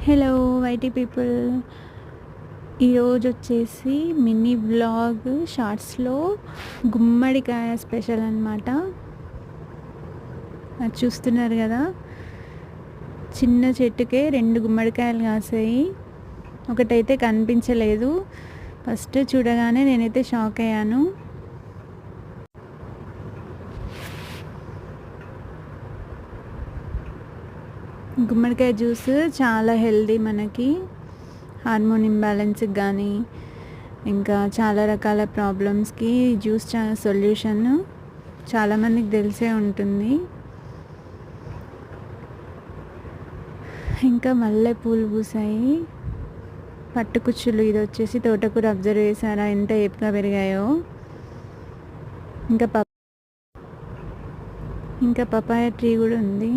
Hello YT people. ఈరోజు వచ్చేసి mini vlog షార్ట్స్లో గుమ్మడికాయ స్పెషల్ అనమాట. అది చూస్తున్నారు కదా, చిన్న చెట్టుకే 2 గుమ్మడికాయలు కాసాయి. ఒకటైతే కనిపించలేదు. ఫస్ట్ చూడగానే నేనైతే షాక్ అయ్యాను. గుమ్మడికాయ జ్యూస్ చాలా హెల్దీ మనకి, హార్మోన్ ఇంబ్యాలెన్స్కి కానీ ఇంకా చాలా రకాల ప్రాబ్లమ్స్కి జ్యూస్ చాలా సొల్యూషన్. చాలామందికి తెలిసే ఉంటుంది. ఇంకా మల్లె పూలు పూసాయి, పట్టుకుచ్చులు. ఇది వచ్చేసి తోటకూర. అబ్జర్వ్ చేశారా ఎంత ఏపుగా పెరిగాయో. ఇంకా పపాయ ట్రీ కూడా ఉంది.